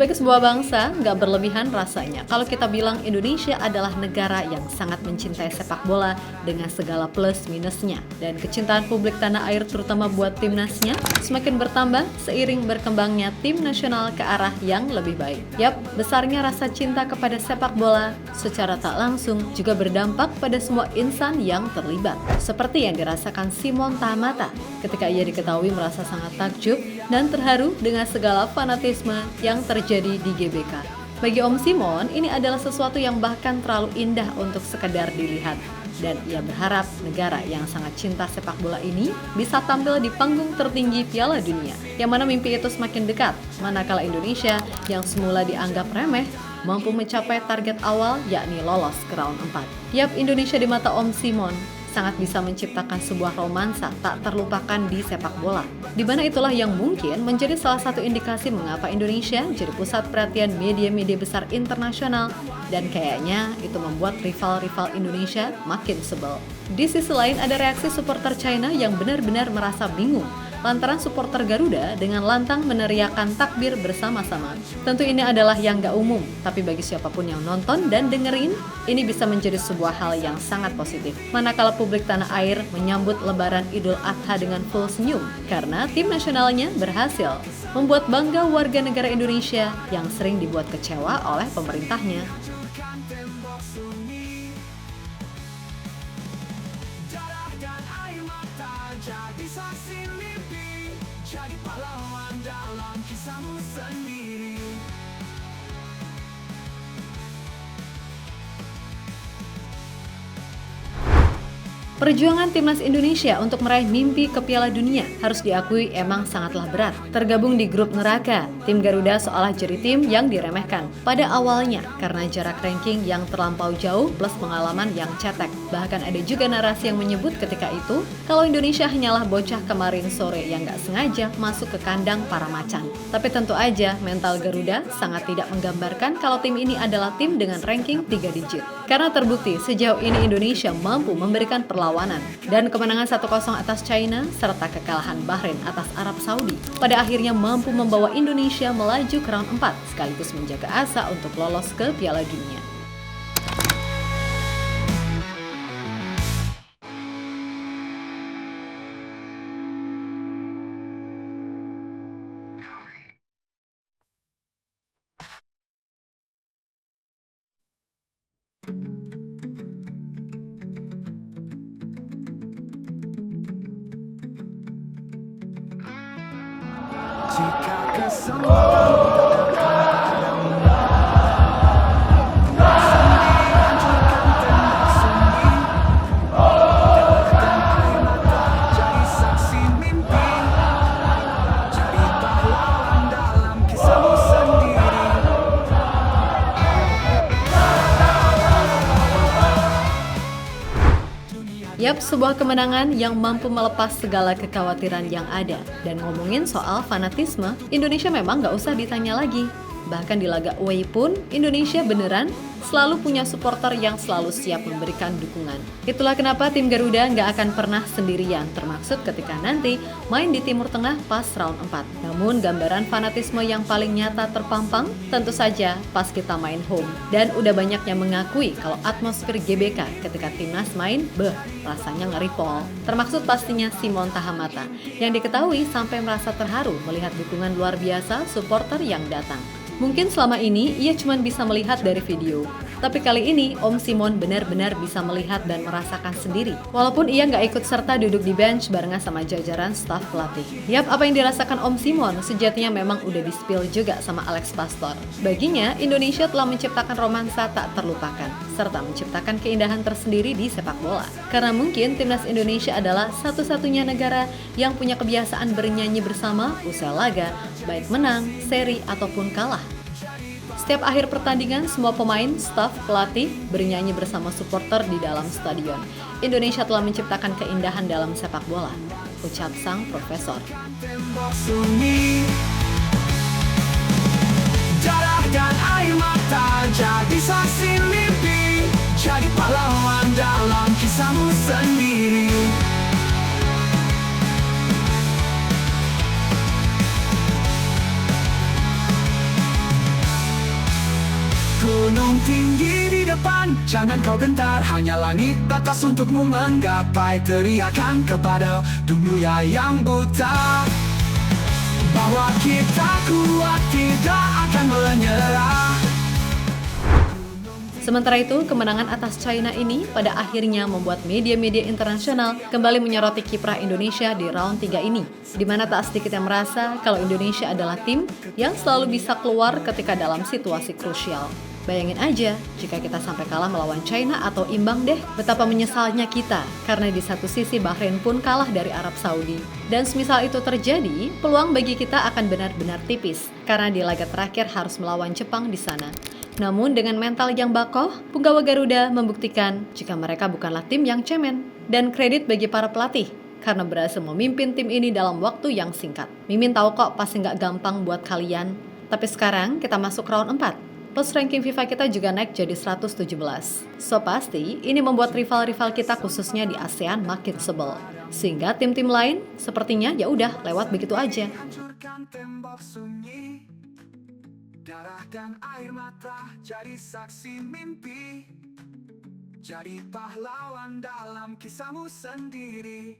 Sebagai sebuah bangsa, nggak berlebihan rasanya kalau kita bilang Indonesia adalah negara yang sangat mencintai sepak bola dengan segala plus minusnya. Dan kecintaan publik tanah air terutama buat timnasnya semakin bertambah seiring berkembangnya tim nasional ke arah yang lebih baik. Yap, besarnya rasa cinta kepada sepak bola secara tak langsung juga berdampak pada semua insan yang terlibat. Seperti yang dirasakan Simon Tahamata ketika ia diketahui merasa sangat takjub dan terharu dengan segala fanatisme yang terjadi di GBK. Bagi Om Simon, ini adalah sesuatu yang bahkan terlalu indah untuk sekedar dilihat. Dan ia berharap negara yang sangat cinta sepak bola ini bisa tampil di panggung tertinggi Piala Dunia, yang mana mimpi itu semakin dekat, manakala Indonesia yang semula dianggap remeh mampu mencapai target awal yakni lolos ke round 4. Yap, Indonesia di mata Om Simon sangat bisa menciptakan sebuah romansa tak terlupakan di sepak bola, di mana itulah yang mungkin menjadi salah satu indikasi mengapa Indonesia jadi pusat perhatian media-media besar internasional, dan kayaknya itu membuat rival-rival Indonesia makin sebel. Di sisi lain ada reaksi supporter China yang benar-benar merasa bingung lantaran supporter Garuda dengan lantang meneriakan takbir bersama-sama. Tentu ini adalah yang gak umum, tapi bagi siapapun yang nonton dan dengerin, ini bisa menjadi sebuah hal yang sangat positif. Manakala publik tanah air menyambut lebaran Idul Adha dengan full senyum, karena tim nasionalnya berhasil membuat bangga warga negara Indonesia yang sering dibuat kecewa oleh pemerintahnya. Jadi saksi mimpi, jadi pahlawan dalam kisahmu sendiri. Perjuangan timnas Indonesia untuk meraih mimpi ke Piala Dunia harus diakui emang sangatlah berat. Tergabung di grup neraka, tim Garuda seolah jadi tim yang diremehkan pada awalnya karena jarak ranking yang terlampau jauh plus pengalaman yang cetek. Bahkan ada juga narasi yang menyebut ketika itu kalau Indonesia hanyalah bocah kemarin sore yang gak sengaja masuk ke kandang para macan. Tapi tentu aja mental Garuda sangat tidak menggambarkan kalau tim ini adalah tim dengan ranking 3 digit. Karena terbukti sejauh ini Indonesia mampu memberikan perlawanan dan kemenangan 1-0 atas China serta kekalahan Bahrain atas Arab Saudi pada akhirnya mampu membawa Indonesia melaju ke round 4 sekaligus menjaga asa untuk lolos ke Piala Dunia. Jika kesempatan padamu, sendirian jika tembak sunyi, tekan air mata jadi saksi mimpi, jadi pahlawan dalam kisahmu sendiri. Yap, sebuah kemenangan yang mampu melepas segala kekhawatiran yang ada. Dan ngomongin soal fanatisme, Indonesia memang gak usah ditanya lagi. Bahkan di laga away pun, Indonesia beneran selalu punya supporter yang selalu siap memberikan dukungan. Itulah kenapa tim Garuda nggak akan pernah sendirian, termaksud ketika nanti main di Timur Tengah pas round 4. Namun gambaran fanatisme yang paling nyata terpampang tentu saja pas kita main home. Dan udah banyak yang mengakui kalau atmosfer GBK ketika timnas main, rasanya ngeri pol. Termaksud pastinya Simon Tahamata, yang diketahui sampai merasa terharu melihat dukungan luar biasa supporter yang datang. Mungkin selama ini ia cuma bisa melihat dari video, tapi kali ini Om Simon benar-benar bisa melihat dan merasakan sendiri. Walaupun ia nggak ikut serta duduk di bench barengan sama jajaran staf pelatih. Yap, apa yang dirasakan Om Simon sejatinya memang udah di-spill juga sama Alex Pastor. Baginya, Indonesia telah menciptakan romansa tak terlupakan, serta menciptakan keindahan tersendiri di sepak bola. Karena mungkin timnas Indonesia adalah satu-satunya negara yang punya kebiasaan bernyanyi bersama usai laga, baik menang, seri, ataupun kalah. Setiap akhir pertandingan, semua pemain, staf, pelatih bernyanyi bersama supporter di dalam stadion. Indonesia telah menciptakan keindahan dalam sepak bola, ucap sang profesor. Tembak sunyi, darah dan air mata jadi saksi mimpi, jadi pahlawan dalam kisahmu sendiri. tinggi di depan, jangan kau gentar, hanya langit batas untukmu menggapai. Teriakan kepada dunia yang buta bahwa kita kuat, tidak akan menyerah. Sementara itu, kemenangan atas China ini pada akhirnya membuat media-media internasional kembali menyoroti kiprah Indonesia di round 3 ini, di mana tak sedikit yang merasa kalau Indonesia adalah tim yang selalu bisa keluar ketika dalam situasi krusial. Bayangin aja, jika kita sampai kalah melawan China atau imbang deh, betapa menyesalnya kita, karena di satu sisi Bahrain pun kalah dari Arab Saudi. Dan semisal itu terjadi, peluang bagi kita akan benar-benar tipis, karena di laga terakhir harus melawan Jepang di sana. Namun dengan mental yang bakoh, punggawa Garuda membuktikan jika mereka bukanlah tim yang cemen. Dan kredit bagi para pelatih, karena berhasil memimpin tim ini dalam waktu yang singkat. Mimin tahu kok pasti nggak gampang buat kalian. Tapi sekarang kita masuk round 4. Plus ranking FIFA kita juga naik jadi 117. So pasti ini membuat rival-rival kita khususnya di ASEAN makin sebel. Sehingga tim-tim lain sepertinya ya udah lewat begitu aja. Hancurkan tembok sunyi, darah dan air mata jadi saksi mimpi, jadi pahlawan dalam kisahmu sendiri.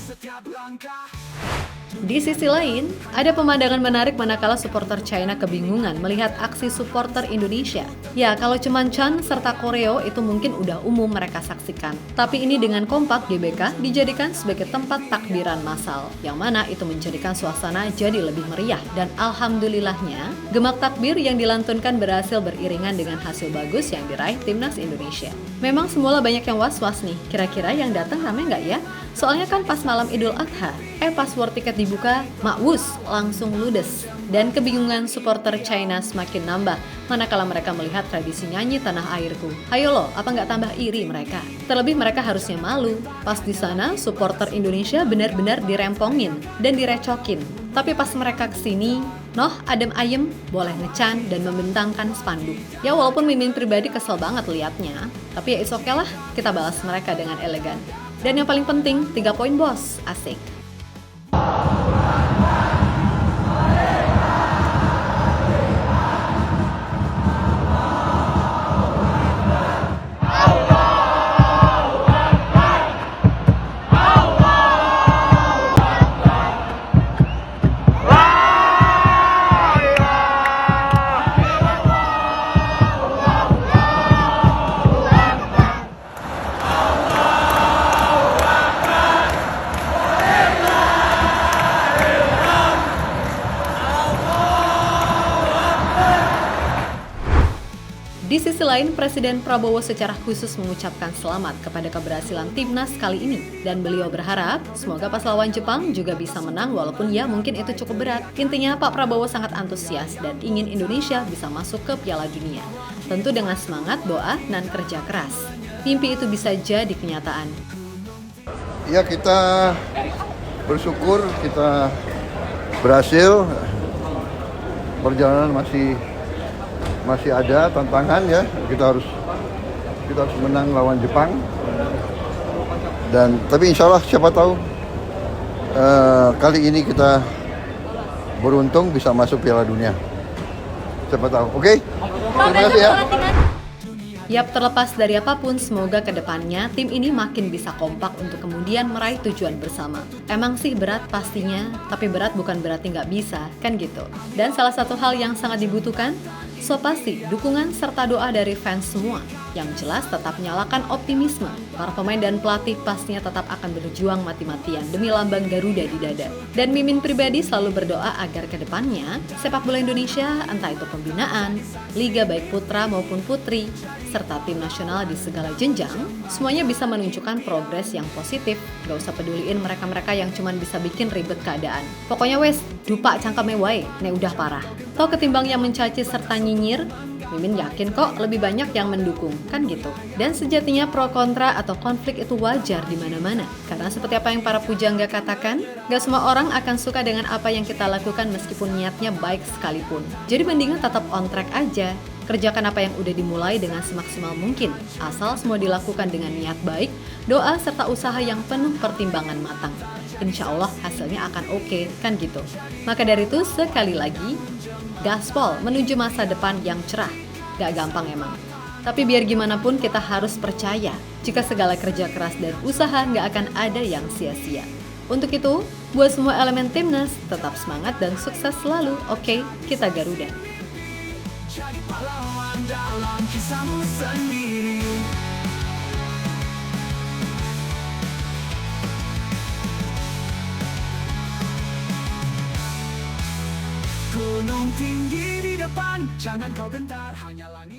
Setiap langkah. Di sisi lain, ada pemandangan menarik manakala supporter China kebingungan melihat aksi supporter Indonesia. Ya, kalau cuman Chan serta Koreo itu mungkin udah umum mereka saksikan. Tapi ini dengan kompak GBK dijadikan sebagai tempat takbiran massal, yang mana itu menjadikan suasana jadi lebih meriah. Dan alhamdulillahnya, gemak takbir yang dilantunkan berhasil beriringan dengan hasil bagus yang diraih timnas Indonesia. Memang semula banyak yang was-was nih, kira-kira yang datang rame nggak ya? Soalnya kan pas malam Idul Adha, pas war tiket dibuka, makwus langsung ludes. Dan kebingungan supporter China semakin nambah manakala mereka melihat tradisi nyanyi tanah airku. Ayo loh, apa nggak tambah iri mereka? Terlebih mereka harusnya malu. Pas di sana, supporter Indonesia benar-benar dirempongin dan direcokin. Tapi pas mereka kesini, noh adem ayem, boleh ngecan dan membentangkan spanduk. Ya walaupun Mimin pribadi kesel banget liatnya, tapi ya it's okay lah, kita balas mereka dengan elegan. Dan yang paling penting, 3 poin bos, asik. Di sisi lain, Presiden Prabowo secara khusus mengucapkan selamat kepada keberhasilan timnas kali ini. Dan beliau berharap semoga pas lawan Jepang juga bisa menang walaupun ya mungkin itu cukup berat. Intinya Pak Prabowo sangat antusias dan ingin Indonesia bisa masuk ke Piala Dunia. Tentu dengan semangat, doa, dan kerja keras. Mimpi itu bisa jadi kenyataan. Ya kita bersyukur kita berhasil. Perjalanan masih ada tantangan ya, kita harus menang lawan Jepang dan tapi insya Allah siapa tahu kali ini kita beruntung bisa masuk Piala Dunia, siapa tahu. Oke? Terima kasih ya. Yap, terlepas dari apapun, semoga kedepannya tim ini makin bisa kompak untuk kemudian meraih tujuan bersama. Emang sih berat pastinya, tapi berat bukan berarti nggak bisa, kan gitu. Dan salah satu hal yang sangat dibutuhkan, so pasti dukungan serta doa dari fans semua. Yang jelas tetap nyalakan optimisme. Para pemain dan pelatih pastinya tetap akan berjuang mati-matian demi lambang Garuda di dada. Dan Mimin pribadi selalu berdoa agar kedepannya sepak bola Indonesia, entah itu pembinaan, liga baik putra maupun putri, serta tim nasional di segala jenjang, semuanya bisa menunjukkan progres yang positif. Gak usah peduliin mereka-mereka yang cuman bisa bikin ribet keadaan. Pokoknya wes, dupa cangkeme wae, ne udah parah. Toh ketimbang yang mencaci serta nyinyir, Mimin yakin kok lebih banyak yang mendukung, kan gitu. Dan sejatinya pro kontra atau konflik itu wajar di mana-mana. Karena seperti apa yang para pujangga katakan, gak semua orang akan suka dengan apa yang kita lakukan meskipun niatnya baik sekalipun. Jadi mendingan tetap on track aja. Kerjakan apa yang udah dimulai dengan semaksimal mungkin, asal semua dilakukan dengan niat baik, doa, serta usaha yang penuh pertimbangan matang. Insya Allah hasilnya akan oke, kan gitu. Maka dari itu, sekali lagi, gaspol menuju masa depan yang cerah. Gak gampang emang. Tapi biar gimana pun kita harus percaya, jika segala kerja keras dan usaha gak akan ada yang sia-sia. Untuk itu, buat semua elemen timnas, tetap semangat dan sukses selalu. Oke, kita Garuda. Jadi pahlawan dalam kisahmu sendiri. Gunung tinggi di depan, jangan kau gentar, hanya langit.